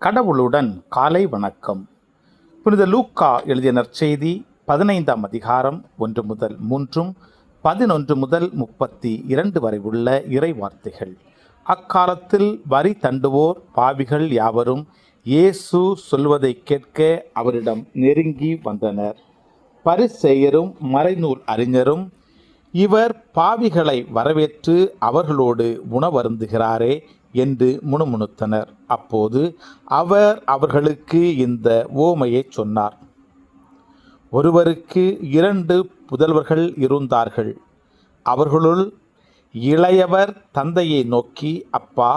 கடவுளுடன் காலை வணக்கம். புனித லூக்கா எழுதிய நற்செய்தி 15ஆம் அதிகாரம் 1 முதல் 3, 11 முதல் 32 வரை உள்ள இறை வார்த்தைகள். அக்காலத்தில் வரி தண்டுவோர் பாவிகள் யாவரும் இயேசு சொல்வதை கேட்க அவரிடம் நெருங்கி வந்தனர். பரிசேயரும் மறைநூல் அறிஞரும், இவர் பாவிகளை வரவேற்று அவர்களோடு உணவருந்துகிறாரே என்று முணுமுணுத்தனர். அப்போது அவர் அவர்களுக்கு இந்த உவமையை சொன்னார். ஒருவருக்கு 2 புதல்வர்கள் இருந்தார்கள். அவர்களுள் இளையவர் தந்தையை நோக்கி, அப்பா,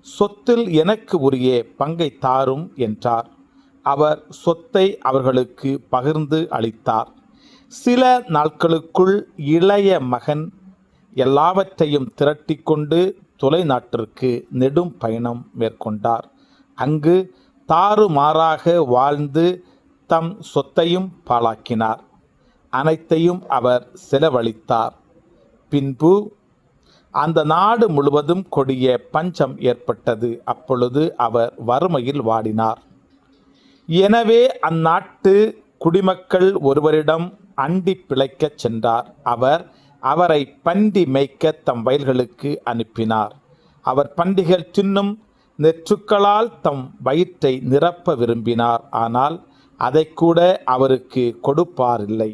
சொத்தில் எனக்கு உரிய பங்கை தாரும் என்றார். அவர் சொத்தை அவர்களுக்கு பகிர்ந்து அளித்தார். சில நாட்களுக்குள் இளைய மகன் எல்லாவற்றையும் திரட்டி கொண்டு தொலைநாட்டிற்கு நெடும் பயணம் மேற்கொண்டார். அங்கு தாறுமாறாக வாழ்ந்து தம் சொத்தையும் பாழாக்கினார். அனைத்தையும் அவர் செலவழித்தார். பின்பு அந்த நாடு முழுவதும் கொடிய பஞ்சம் ஏற்பட்டது. அப்பொழுது அவர் வறுமையில் வாடினார். எனவே அந்நாட்டு குடிமக்கள் ஒருவரிடம் அண்டி பிழைக்கச் சென்றார். அவர் அவரை பண்டி மேய்க்க தம் வயல்களுக்கு அனுப்பினார். அவர் பண்டிகள் தின்னும் நெற்றுக்களால் தம் வயிற்றை நிரப்ப விரும்பினார். ஆனால் அதை கூட அவருக்கு கொடுப்பாரில்லை.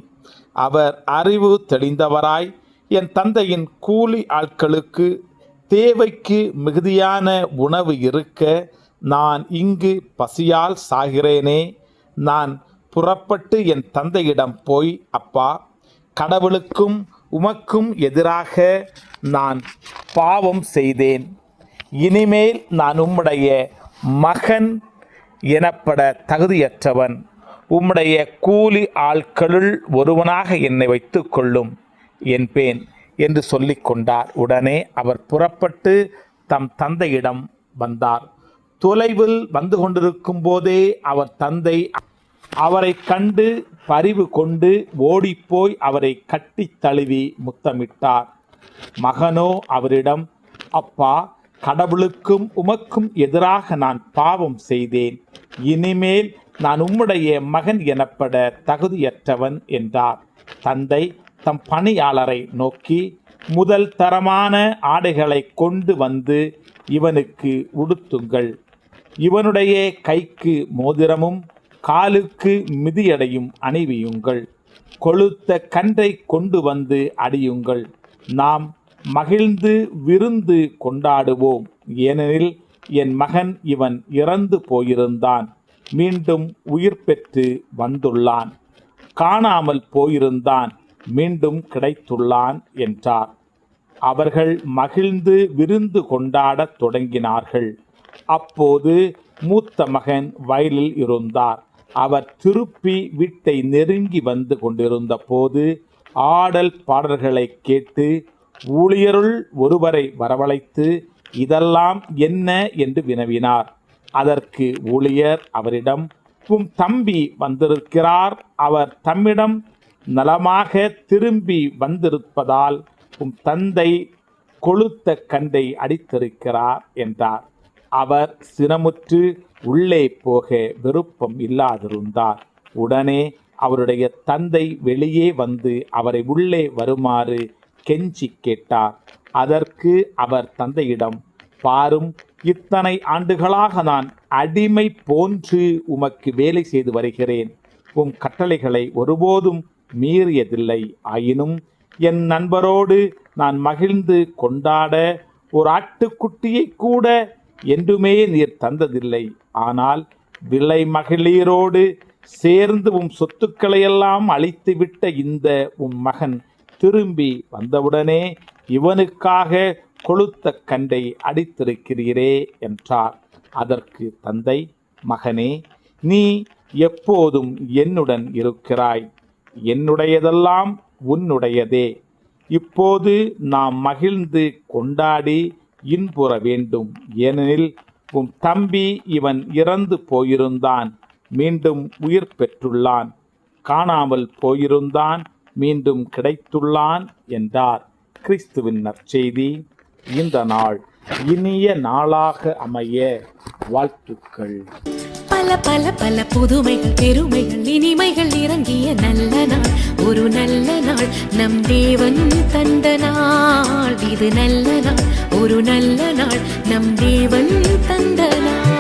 அவர் அறிவு தெளிந்தவராய், என் தந்தையின் கூலி ஆட்களுக்கு தேவைக்கு மிகுதியான உணவு இருக்க நான் இங்கு பசியால் சாகிறேனே. நான் புறப்பட்டு என் தந்தையிடம் போய், அப்பா, கடவுளுக்கும் உமக்கும் எதிராக நான் பாவம் செய்தேன். இனிமேல் நான் உம்முடைய மகன் எனப்பட தகுதியற்றவன். உம்முடைய கூலி ஆட்களுள் ஒருவனாக என்னை வைத்து கொள்ளும் என்பேன் என்று சொல்லிக் கொண்டார். உடனே அவர் புறப்பட்டு தம் தந்தையிடம் வந்தார். தொலைவில் வந்து கொண்டிருக்கும் போதே அவர் தந்தை அவரை கண்டு பரிவு கொண்டு ஓடிப்போய் அவரை கட்டி தழுவி முத்தமிட்டார். மகனோ அவரிடம், அப்பா, கடவுளுக்கும் உமக்கும் எதிராக நான் பாவம் செய்தேன். இனிமேல் நான் உம்முடைய மகன் எனப்பட தகுதியற்றவன் என்றார். தந்தை தம் பணியாளரை நோக்கி, முதல் தரமான ஆடைகளை கொண்டு வந்து இவனுக்கு உடுத்துங்கள். இவனுடைய கைக்கு மோதிரமும் காலுக்கு மிதியடையும் அணிவியுங்கள். கொழுத்த கன்றை கொண்டு வந்து அடியுங்கள். நாம் மகிழ்ந்து விருந்து கொண்டாடுவோம். ஏனெனில் என் மகன் இவன் இறந்து போயிருந்தான், மீண்டும் உயிர் பெற்று வந்துள்ளான். காணாமல் போயிருந்தான், மீண்டும் கிடைத்துள்ளான் என்றார். அவர்கள் மகிழ்ந்து விருந்து கொண்டாடத் தொடங்கினார்கள். அப்போது மூத்த மகன் வயலில் இருந்தார். அவர் திருப்பி வீட்டை நெருங்கி வந்து கொண்டிருந்த போது ஆடல் பாடல்களை கேட்டு ஊழியருள் ஒருவரை வரவழைத்து, இதெல்லாம் என்ன என்று வினவினார். அதற்கு ஊழியர் அவரிடம், உம் தம்பி வந்திருக்கிறார். அவர் தம்மிடம் நலமாக திரும்பி வந்திருப்பதால் உம் தந்தை கொழுத்த கன்றை அடித்திருக்கிறார் என்றார். அவர் சினமுற்று உள்ளே போக விருப்பம் இல்லாதிருந்தார். உடனே அவருடைய தந்தை வெளியே வந்து அவரை உள்ளே வருமாறு கெஞ்சி கேட்டார். அதற்கு அவர் தந்தையிடம், பாரும், இத்தனை ஆண்டுகளாக நான் அடிமை போன்று உமக்கு வேலை செய்து வருகிறேன். உம் கட்டளைகளை ஒருபோதும் மீறியதில்லை. ஆயினும் என் நண்பரோடு நான் மகிழ்ந்து கொண்டாட ஒரு ஆட்டுக்குட்டியை கூட என்றுமே நீர் தந்ததில்லை. ஆனால் விலை மகளிரோடு சேர்ந்து உம் சொத்துக்களையெல்லாம் அழித்துவிட்ட இந்த உம் மகன் திரும்பி வந்தவுடனே இவனுக்காக கொழுத்த கன்றை அடித்திருக்கிறீரே என்றார். அதற்கு தந்தை, மகனே, நீ எப்போதும் என்னுடன் இருக்கிறாய். என்னுடையதெல்லாம் உன்னுடையதே. இப்போது நாம் மகிழ்ந்து கொண்டாடி இன்புற வேண்டும். ஏனெனில் உம் தம்பி இவன் இறந்து போயிருந்தான், மீண்டும் உயிர் பெற்றுள்ளான். காணாமல் போயிருந்தான், மீண்டும் கிடைத்துள்ளான் என்றார். கிறிஸ்துவின் நற்செய்தி. இந்த நாள் இனிய நாளாக அமைய வாழ்த்துக்கள். பல பல பல புதுமைகள் பெருமைகள் இனிமைகள் இறங்கிய நல்ல நாள், ஒரு நல்ல நாள், நம் தேவன் தந்த நாள். இது நல்ல நாள், ஒரு நல்ல நாள், நம் தேவன் தந்த நாள்.